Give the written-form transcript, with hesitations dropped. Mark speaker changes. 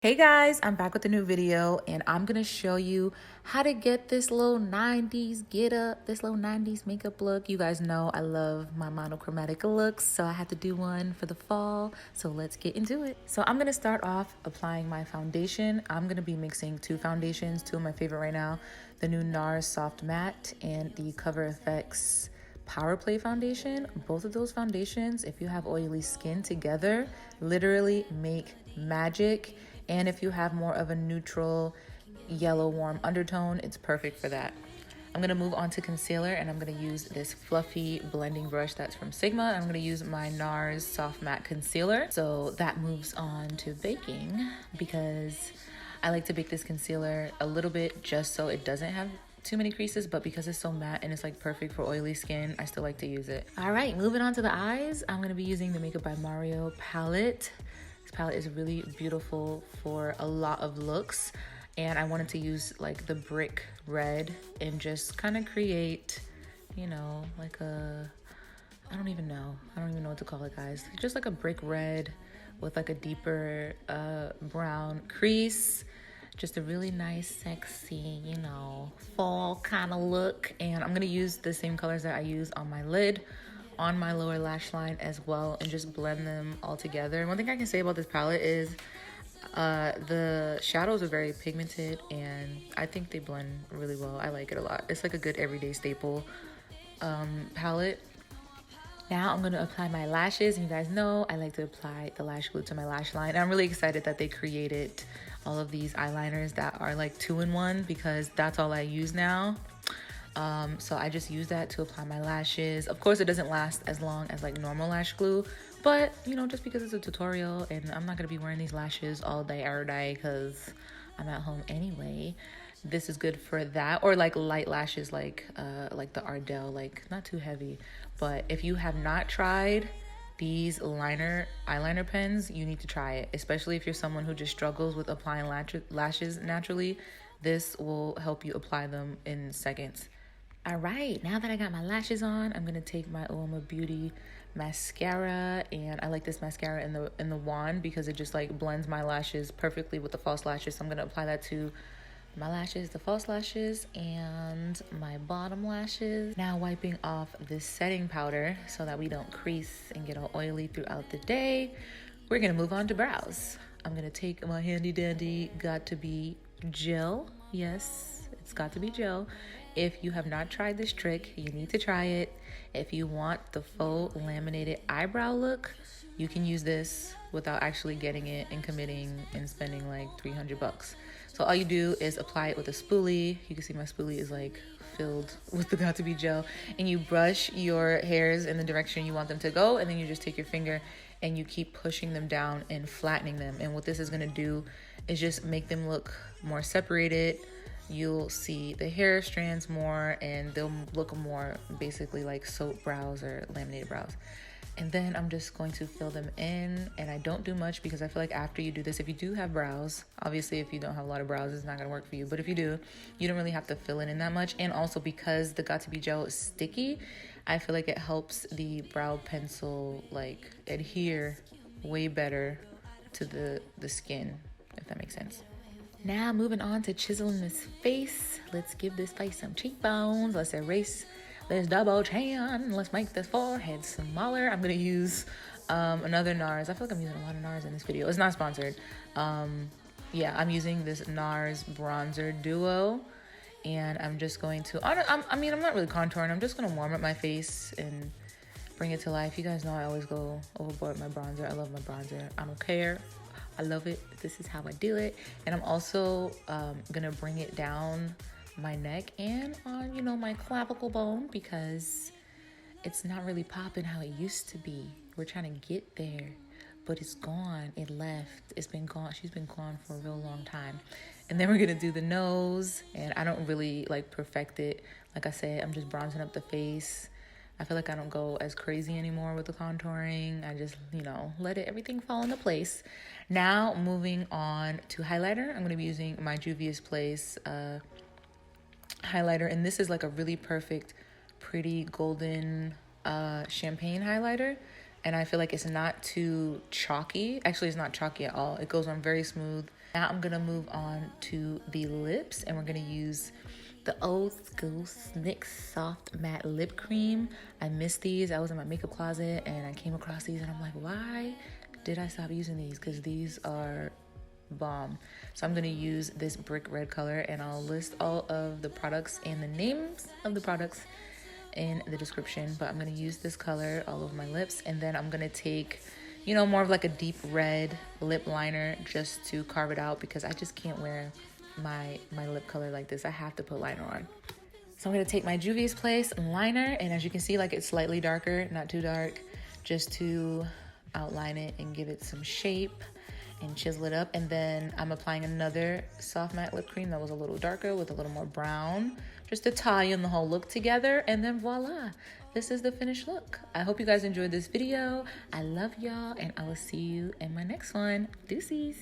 Speaker 1: Hey guys, I'm back with a new video and I'm gonna show you how to get this little 90s get up, this little 90s makeup look. You guys know I love my monochromatic looks, so I had to do one for the fall. So let's get into it. So I'm gonna start off applying my foundation. I'm gonna be mixing two foundations, two of my favorite right now, the new NARS Soft Matte and the coverfx Power Play foundation. Both of those foundations, if you have oily skin together, literally make magic. And if you have more of a neutral yellow warm undertone, it's perfect for that. I'm gonna move on to concealer and I'm gonna use this fluffy blending brush that's from Sigma. I'm gonna use my NARS Soft Matte Concealer. So that moves on to baking because I like to bake this concealer a little bit just so it doesn't have too many creases, but because it's so matte and it's like perfect for oily skin, I still like to use it. All right, moving on to the eyes. I'm gonna be using the Makeup by Mario palette. This palette is really beautiful for a lot of looks, and I wanted to use like the brick red and just kind of create, you know, like a, I don't even know what to call it, guys. Just like a brick red with like a deeper brown crease. Just a really nice, sexy, you know, fall kind of look. And I'm gonna use the same colors that I use on my lid, on my lower lash line as well, and just blend them all together. And one thing I can say about this palette is the shadows are very pigmented and I think they blend really well. I like it a lot. It's like a good everyday staple palette. Now I'm gonna apply my lashes, and you guys know I like to apply the lash glue to my lash line. And I'm really excited that they created all of these eyeliners that are like 2-in-1 because that's all I use now. So I just use that to apply my lashes. Of course, it doesn't last as long as like normal lash glue, but you know, just because it's a tutorial and I'm not gonna be wearing these lashes all day every day because I'm at home anyway, this is good for that. Or like light lashes, like the Ardell, like not too heavy. But if you have not tried these eyeliner pens, you need to try it, especially if you're someone who just struggles with applying lashes naturally. This will help you apply them in seconds. All right, now that I got my lashes on, I'm gonna take my Uoma Beauty mascara, and I like this mascara in the wand because it just like blends my lashes perfectly with the false lashes. So I'm gonna apply that to my lashes, the false lashes, and my bottom lashes. Now wiping off this setting powder so that we don't crease and get all oily throughout the day, we're gonna move on to brows. I'm gonna take my handy dandy Got to Be gel. Yes, it's got to be gel. If you have not tried this trick, you need to try it. If you want the faux laminated eyebrow look, you can use this without actually getting it and committing and spending like 300 bucks. So all you do is apply it with a spoolie. You can see my spoolie is like filled with the Got to Be gel, and you brush your hairs in the direction you want them to go, and then you just take your finger and you keep pushing them down and flattening them. And what this is gonna do is just make them look more separated. You'll see the hair strands more and they'll look more basically like soap brows or laminated brows. And then I'm just going to fill them in, and I don't do much because I feel like after you do this, if you do have brows, obviously if you don't have a lot of brows, it's not gonna work for you, but if you do, you don't really have to fill it in that much. And also because the Got to Be gel is sticky, I feel like it helps the brow pencil like adhere way better to the skin, if that makes sense. Now moving on to chiseling this face. Let's give this face some cheekbones. Let's erase this double chin. Let's make this forehead smaller. I'm gonna use another NARS. I feel like I'm using a lot of NARS in this video. It's not sponsored. Yeah, I'm using this NARS bronzer duo, and I'm just going to, I'm not really contouring. I'm just gonna warm up my face and bring it to life. You guys know I always go overboard with my bronzer. I love my bronzer. I don't care. I love it. This is how I do it. And I'm also gonna bring it down my neck and on, you know, my clavicle bone because it's not really popping how it used to be. We're trying to get there, but it's gone. It left. It's been gone. She's been gone for a real long time. And then we're gonna do the nose, and I don't really like perfect it. Like I said, I'm just bronzing up the face. I feel like I don't go as crazy anymore with the contouring. I just, you know, let everything fall into place. Now moving on to highlighter. I'm gonna be using my Juvia's Place highlighter, and this is like a really perfect, pretty golden champagne highlighter. And I feel like it's not too chalky. Actually, it's not chalky at all. It goes on very smooth. Now I'm gonna move on to the lips, and we're gonna use the old school NYX soft matte lip cream. I missed these. I was in my makeup closet and I came across these and I'm like, why did I stop using these? Because these are bomb. So I'm gonna use this brick red color, and I'll list all of the products and the names of the products in the description. But I'm gonna use this color all over my lips, and then I'm gonna take, you know, more of like a deep red lip liner just to carve it out, because I just can't wear my lip color like this. I have to put liner on. So I'm gonna take my Juvia's Place liner, and as you can see, like, it's slightly darker, not too dark, just to outline it and give it some shape and chisel it up. And then I'm applying another soft matte lip cream that was a little darker with a little more brown, just to tie in the whole look together. And then voila, this is the finished look. I hope you guys enjoyed this video. I love y'all, and I will see you in my next one. Deuces.